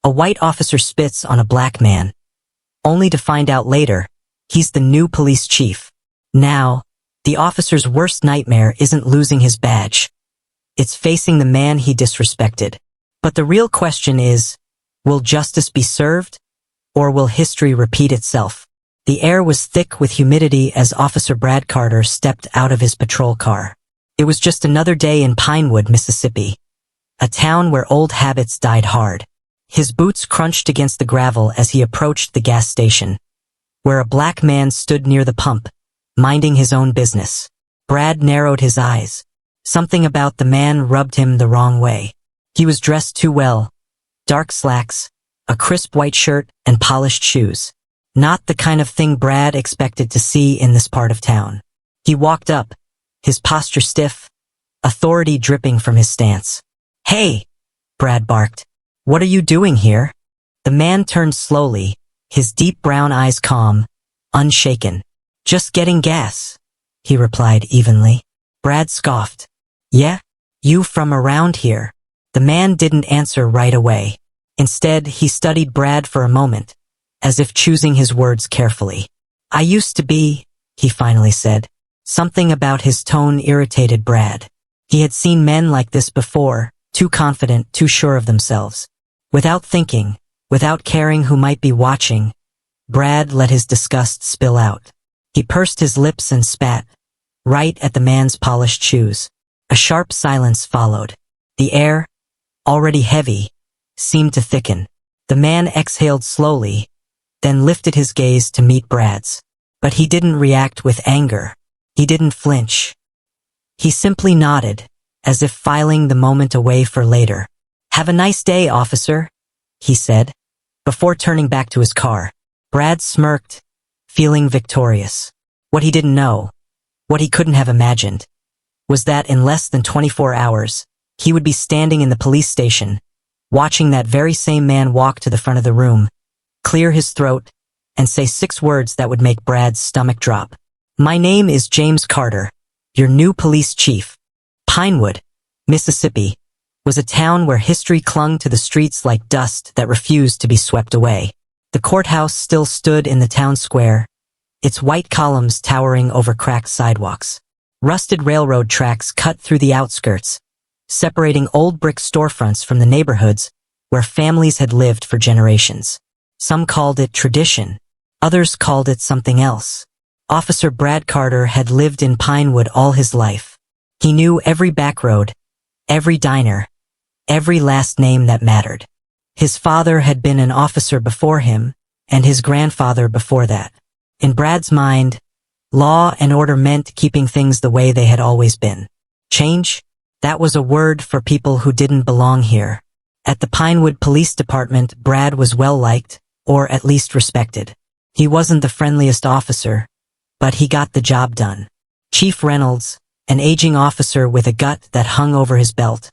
A white officer spits on a black man, only to find out later, he's the new police chief. Now, the officer's worst nightmare isn't losing his badge. It's facing the man he disrespected. But the real question is, will justice be served? Or will history repeat itself? The air was thick with humidity as Officer Brad Carter stepped out of his patrol car. It was just another day in Pinewood, Mississippi, a town where old habits died hard. His boots crunched against the gravel as he approached the gas station, where a black man stood near the pump, minding his own business. Brad narrowed his eyes. Something about the man rubbed him the wrong way. He was dressed too well. Dark slacks, a crisp white shirt, and polished shoes. Not the kind of thing Brad expected to see in this part of town. He walked up, his posture stiff, authority dripping from his stance. "Hey!" Brad barked. "What are you doing here?" The man turned slowly, his deep brown eyes calm, unshaken. "Just getting gas," he replied evenly. Brad scoffed. "Yeah? You from around here?" The man didn't answer right away. Instead, he studied Brad for a moment, as if choosing his words carefully. "I used to be," he finally said. Something about his tone irritated Brad. He had seen men like this before, too confident, too sure of themselves. Without thinking, without caring who might be watching, Brad let his disgust spill out. He pursed his lips and spat, right at the man's polished shoes. A sharp silence followed. The air, already heavy, seemed to thicken. The man exhaled slowly, then lifted his gaze to meet Brad's. But he didn't react with anger. He didn't flinch. He simply nodded, as if filing the moment away for later. "Have a nice day, officer," he said, before turning back to his car. Brad smirked, feeling victorious. What he didn't know, what he couldn't have imagined, was that in less than 24 hours, he would be standing in the police station, watching that very same man walk to the front of the room, clear his throat, and say 6 words that would make Brad's stomach drop. "My name is James Carter, your new police chief." Pinewood, Mississippi, was a town where history clung to the streets like dust that refused to be swept away. The courthouse still stood in the town square, its white columns towering over cracked sidewalks. Rusted railroad tracks cut through the outskirts, separating old brick storefronts from the neighborhoods where families had lived for generations. Some called it tradition, others called it something else. Officer Brad Carter had lived in Pinewood all his life. He knew every back road, every diner, every last name that mattered. His father had been an officer before him, and his grandfather before that. In Brad's mind, law and order meant keeping things the way they had always been. Change? That was a word for people who didn't belong here. At the Pinewood Police Department, Brad was well-liked, or at least respected. He wasn't the friendliest officer, but he got the job done. Chief Reynolds, an aging officer with a gut that hung over his belt,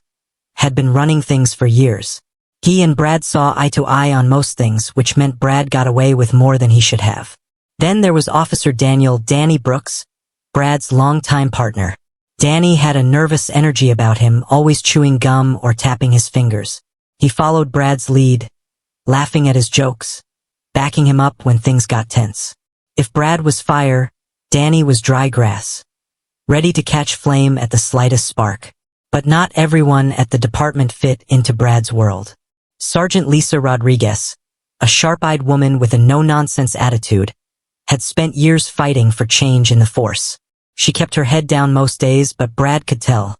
had been running things for years. He and Brad saw eye to eye on most things, which meant Brad got away with more than he should have. Then there was Officer Danny Brooks, Brad's longtime partner. Danny had a nervous energy about him, always chewing gum or tapping his fingers. He followed Brad's lead, laughing at his jokes, backing him up when things got tense. If Brad was fire, Danny was dry grass, ready to catch flame at the slightest spark. But not everyone at the department fit into Brad's world. Sergeant Lisa Rodriguez, a sharp-eyed woman with a no-nonsense attitude, had spent years fighting for change in the force. She kept her head down most days, but Brad could tell.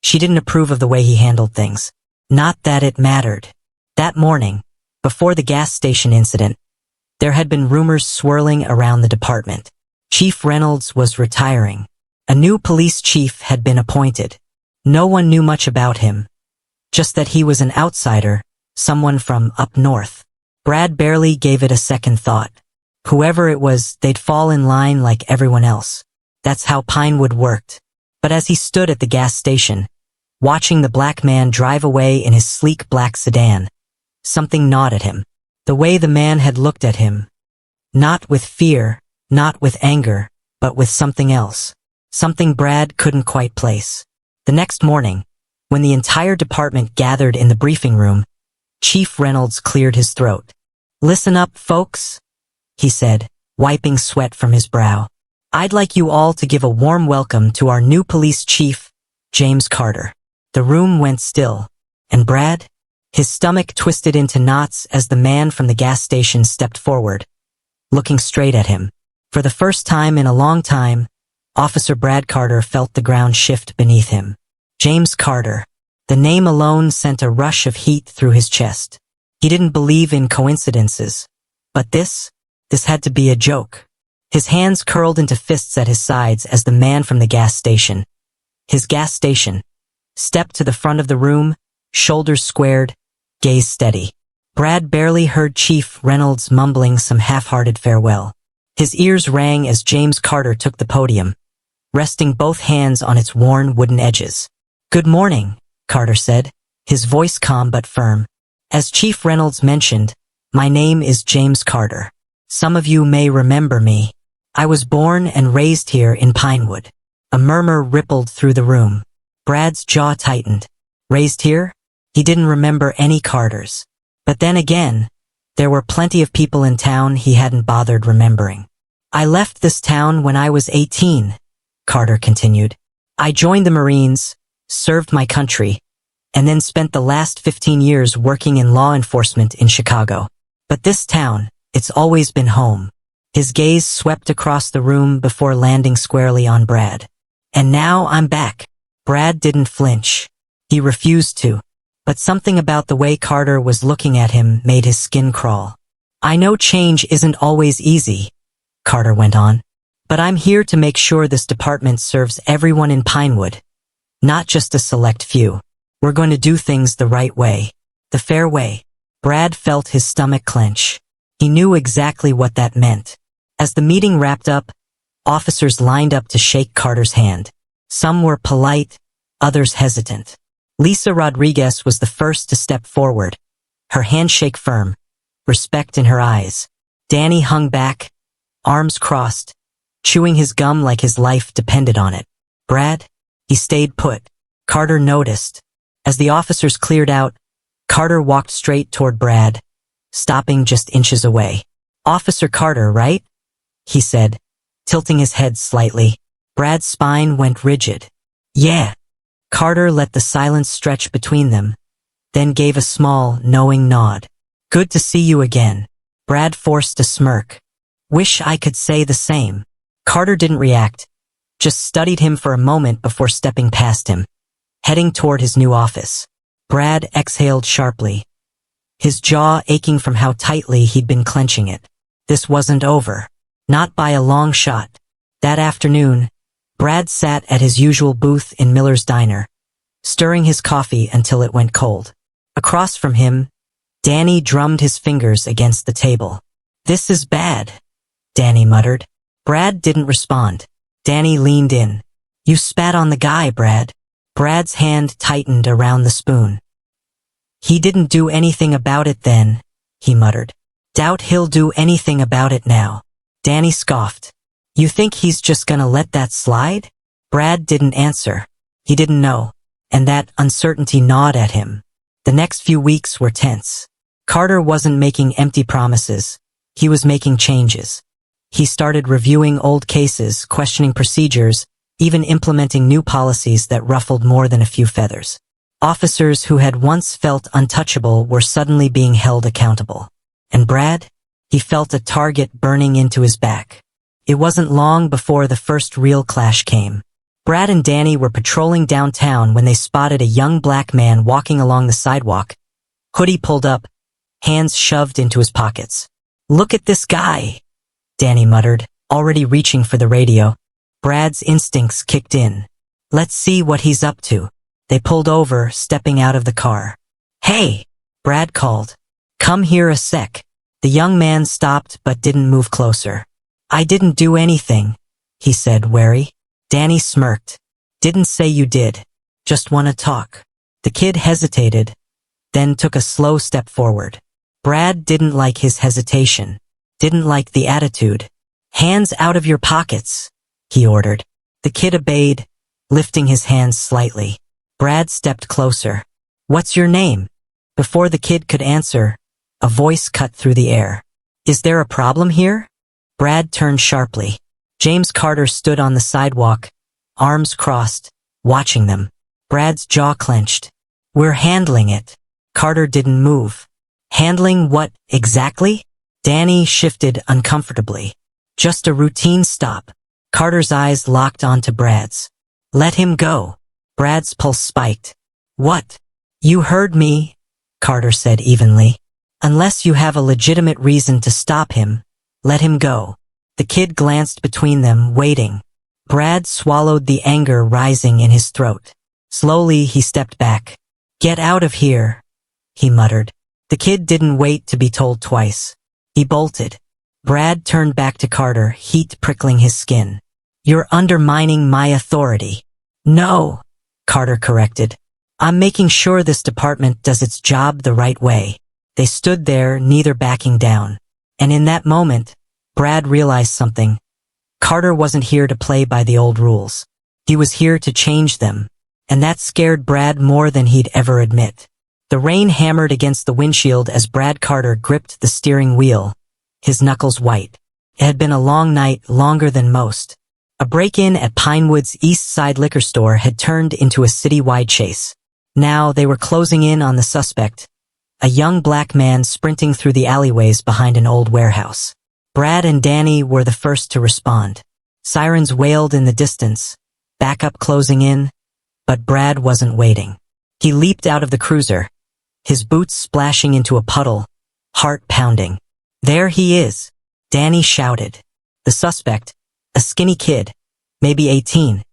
She didn't approve of the way he handled things. Not that it mattered. That morning, before the gas station incident, there had been rumors swirling around the department. Chief Reynolds was retiring. A new police chief had been appointed. No one knew much about him, just that he was an outsider, someone from up north. Brad barely gave it a second thought. Whoever it was, they'd fall in line like everyone else. That's how Pinewood worked. But as he stood at the gas station, watching the black man drive away in his sleek black sedan, something gnawed at him. The way the man had looked at him. Not with fear, not with anger, but with something else. Something Brad couldn't quite place. The next morning, when the entire department gathered in the briefing room, Chief Reynolds cleared his throat. "Listen up, folks," he said, wiping sweat from his brow. "I'd like you all to give a warm welcome to our new police chief, James Carter." The room went still, and Brad? His stomach twisted into knots as the man from the gas station stepped forward, looking straight at him. For the first time in a long time, Officer Brad Carter felt the ground shift beneath him. James Carter. The name alone sent a rush of heat through his chest. He didn't believe in coincidences. But this had to be a joke. His hands curled into fists at his sides as the man from the gas station, stepped to the front of the room, shoulders squared, gaze steady. Brad barely heard Chief Reynolds mumbling some half-hearted farewell. His ears rang as James Carter took the podium, resting both hands on its worn wooden edges. "Good morning," Carter said, his voice calm but firm. "As Chief Reynolds mentioned, my name is James Carter. Some of you may remember me. I was born and raised here in Pinewood." A murmur rippled through the room. Brad's jaw tightened. Raised here? He didn't remember any Carters. But then again, there were plenty of people in town he hadn't bothered remembering. "I left this town when I was 18, Carter continued. "I joined the Marines, served my country, and then spent the last 15 years working in law enforcement in Chicago. But this town, it's always been home." His gaze swept across the room before landing squarely on Brad. "And now I'm back." Brad didn't flinch. He refused to. But something about the way Carter was looking at him made his skin crawl. "I know change isn't always easy," Carter went on, "but I'm here to make sure this department serves everyone in Pinewood, not just a select few. We're going to do things the right way, the fair way." Brad felt his stomach clench. He knew exactly what that meant. As the meeting wrapped up, officers lined up to shake Carter's hand. Some were polite, others hesitant. Lisa Rodriguez was the first to step forward, her handshake firm, respect in her eyes. Danny hung back, arms crossed, chewing his gum like his life depended on it. Brad? He stayed put. Carter noticed. As the officers cleared out, Carter walked straight toward Brad, stopping just inches away. "Officer Carter, right?" he said, tilting his head slightly. Brad's spine went rigid. "Yeah." Carter let the silence stretch between them, then gave a small, knowing nod. "Good to see you again." Brad forced a smirk. "Wish I could say the same." Carter didn't react, just studied him for a moment before stepping past him, heading toward his new office. Brad exhaled sharply, his jaw aching from how tightly he'd been clenching it. This wasn't over. Not by a long shot. That afternoon, Brad sat at his usual booth in Miller's Diner, stirring his coffee until it went cold. Across from him, Danny drummed his fingers against the table. "This is bad," Danny muttered. Brad didn't respond. Danny leaned in. "You spat on the guy, Brad." Brad's hand tightened around the spoon. "He didn't do anything about it then," he muttered. "Doubt he'll do anything about it now." Danny scoffed. "You think he's just gonna let that slide?" Brad didn't answer. He didn't know, and that uncertainty gnawed at him. The next few weeks were tense. Carter wasn't making empty promises. He was making changes. He started reviewing old cases, questioning procedures, even implementing new policies that ruffled more than a few feathers. Officers who had once felt untouchable were suddenly being held accountable. And Brad? He felt a target burning into his back. It wasn't long before the first real clash came. Brad and Danny were patrolling downtown when they spotted a young black man walking along the sidewalk, hoodie pulled up, hands shoved into his pockets. "Look at this guy," Danny muttered, already reaching for the radio. Brad's instincts kicked in. "Let's see what he's up to." They pulled over, stepping out of the car. "Hey," Brad called. "Come here a sec." The young man stopped but didn't move closer. "I didn't do anything," he said, wary. Danny smirked. "Didn't say you did. Just wanna talk." The kid hesitated, then took a slow step forward. Brad didn't like his hesitation, didn't like the attitude. "Hands out of your pockets," he ordered. The kid obeyed, lifting his hands slightly. Brad stepped closer. "What's your name?" Before the kid could answer, a voice cut through the air. "Is there a problem here?" Brad turned sharply. James Carter stood on the sidewalk, arms crossed, watching them. Brad's jaw clenched. "We're handling it." Carter didn't move. "Handling what, exactly?" Danny shifted uncomfortably. "Just a routine stop." Carter's eyes locked onto Brad's. "Let him go." Brad's pulse spiked. "What?" "You heard me," Carter said evenly. "Unless you have a legitimate reason to stop him, let him go." The kid glanced between them, waiting. Brad swallowed the anger rising in his throat. Slowly, he stepped back. "Get out of here," he muttered. The kid didn't wait to be told twice. He bolted. Brad turned back to Carter, heat prickling his skin. "You're undermining my authority." "No," Carter corrected. "I'm making sure this department does its job the right way." They stood there, neither backing down. And in that moment, Brad realized something. Carter wasn't here to play by the old rules. He was here to change them. And that scared Brad more than he'd ever admit. The rain hammered against the windshield as Brad Carter gripped the steering wheel, his knuckles white. It had been a long night, longer than most. A break-in at Pinewood's East Side liquor store had turned into a city-wide chase. Now they were closing in on the suspect, a young black man sprinting through the alleyways behind an old warehouse. Brad and Danny were the first to respond. Sirens wailed in the distance, backup closing in, but Brad wasn't waiting. He leaped out of the cruiser, his boots splashing into a puddle, heart pounding. "There he is," Danny shouted. The suspect, a skinny kid, maybe 18,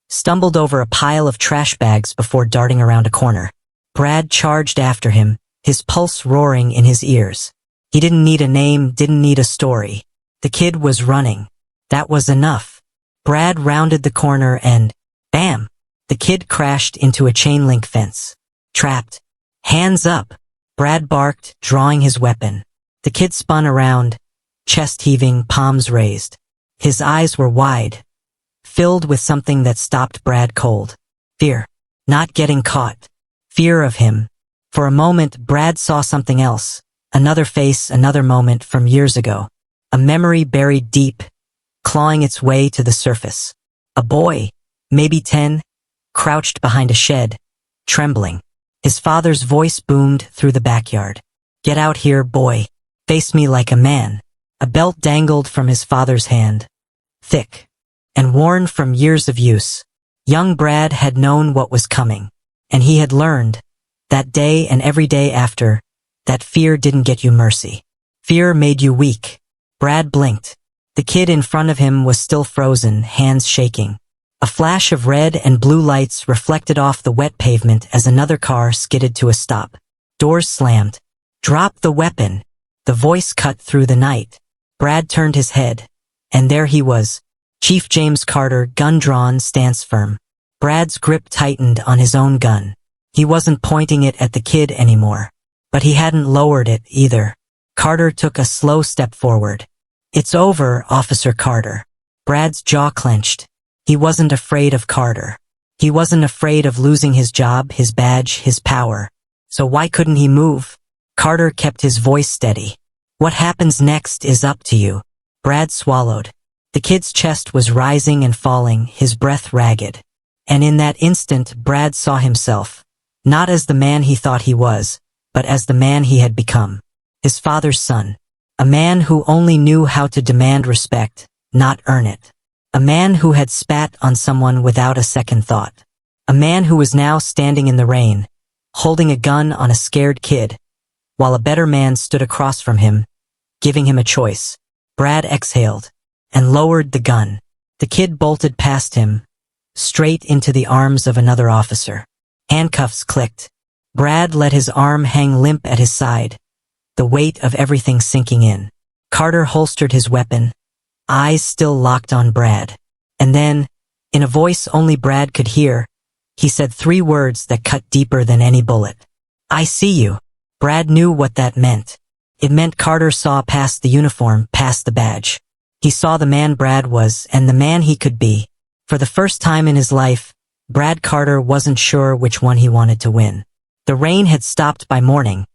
stumbled over a pile of trash bags before darting around a corner. Brad charged after him, his pulse roaring in his ears. He didn't need a name, didn't need a story. The kid was running. That was enough. Brad rounded the corner and, bam! The kid crashed into a chain link fence. Trapped. "Hands up!" Brad barked, drawing his weapon. The kid spun around, chest heaving, palms raised. His eyes were wide, filled with something that stopped Brad cold. Fear. Not getting caught. Fear of him. For a moment, Brad saw something else. Another face, another moment from years ago. A memory buried deep, clawing its way to the surface. A boy, maybe 10, crouched behind a shed, trembling. His father's voice boomed through the backyard. "Get out here, boy. Face me like a man." A belt dangled from his father's hand, thick and worn from years of use. Young Brad had known what was coming, and he had learned, that day and every day after, that fear didn't get you mercy. Fear made you weak. Brad blinked. The kid in front of him was still frozen, hands shaking. A flash of red and blue lights reflected off the wet pavement as another car skidded to a stop. Doors slammed. "Drop the weapon." The voice cut through the night. Brad turned his head, and there he was, Chief James Carter, gun drawn, stance firm. Brad's grip tightened on his own gun. He wasn't pointing it at the kid anymore, but he hadn't lowered it either. Carter took a slow step forward. "It's over, Officer Carter." Brad's jaw clenched. He wasn't afraid of Carter. He wasn't afraid of losing his job, his badge, his power. So why couldn't he move? Carter kept his voice steady. "What happens next is up to you." Brad swallowed. The kid's chest was rising and falling, his breath ragged. And in that instant, Brad saw himself, not as the man he thought he was, but as the man he had become. His father's son. A man who only knew how to demand respect, not earn it. A man who had spat on someone without a second thought. A man who was now standing in the rain, holding a gun on a scared kid, while a better man stood across from him, giving him a choice. Brad exhaled and lowered the gun. The kid bolted past him, straight into the arms of another officer. Handcuffs clicked. Brad let his arm hang limp at his side, the weight of everything sinking in. Carter holstered his weapon, eyes still locked on Brad. And then, in a voice only Brad could hear, he said 3 words that cut deeper than any bullet. "I see you." Brad knew what that meant. It meant Carter saw past the uniform, past the badge. He saw the man Brad was and the man he could be. For the first time in his life, Brad Carter wasn't sure which one he wanted to win. The rain had stopped by morning,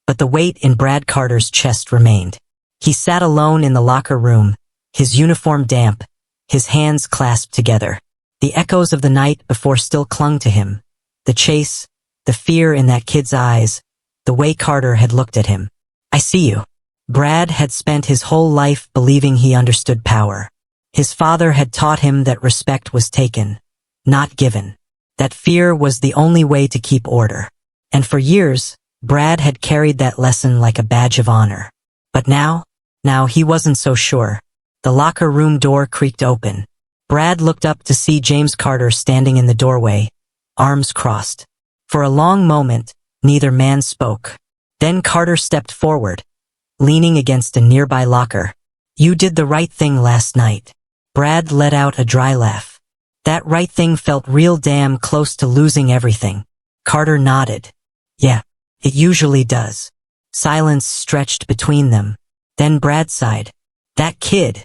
but the weight in Brad Carter's chest remained. He sat alone in the locker room, his uniform damp, his hands clasped together. The echoes of the night before still clung to him. The chase, the fear in that kid's eyes, the way Carter had looked at him. I see you. Brad had spent his whole life believing he understood power. His father had taught him that respect was taken, not given. That fear was the only way to keep order. And for years, Brad had carried that lesson like a badge of honor. But now he wasn't so sure. The locker room door creaked open. Brad looked up to see James Carter standing in the doorway, arms crossed. For a long moment, neither man spoke. Then Carter stepped forward, leaning against a nearby locker. You did the right thing last night. Brad let out a dry laugh. That right thing felt real damn close to losing everything. Carter nodded. Yeah, it usually does. Silence stretched between them. Then Brad sighed. That kid.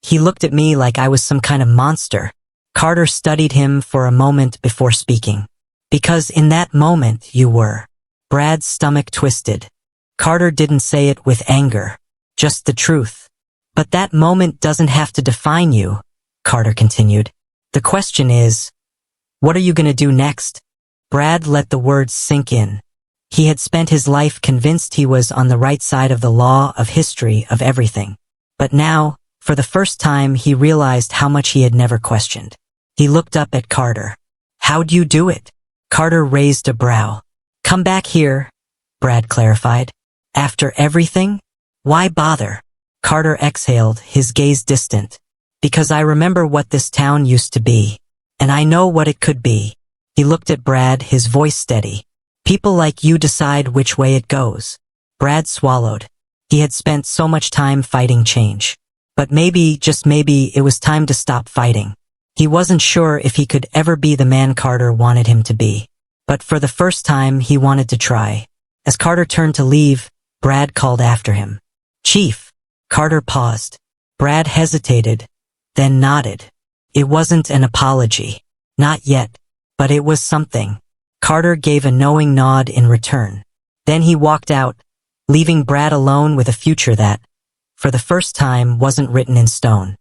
He looked at me like I was some kind of monster. Carter studied him for a moment before speaking. Because in that moment you were. Brad's stomach twisted. Carter didn't say it with anger, just the truth. But that moment doesn't have to define you, Carter continued. The question is, what are you going to do next? Brad let the words sink in. He had spent his life convinced he was on the right side of the law, of history, of everything. But now, for the first time, he realized how much he had never questioned. He looked up at Carter. How'd you do it? Carter raised a brow. Come back here, Brad clarified. After everything? Why bother? Carter exhaled, his gaze distant. Because I remember what this town used to be. And I know what it could be. He looked at Brad, his voice steady. People like you decide which way it goes. Brad swallowed. He had spent so much time fighting change. But maybe, just maybe, it was time to stop fighting. He wasn't sure if he could ever be the man Carter wanted him to be. But for the first time, he wanted to try. As Carter turned to leave, Brad called after him. Chief. Carter paused. Brad hesitated, then nodded. It wasn't an apology. Not yet. But it was something. Carter gave a knowing nod in return. Then he walked out, leaving Brad alone with a future that, for the first time, wasn't written in stone.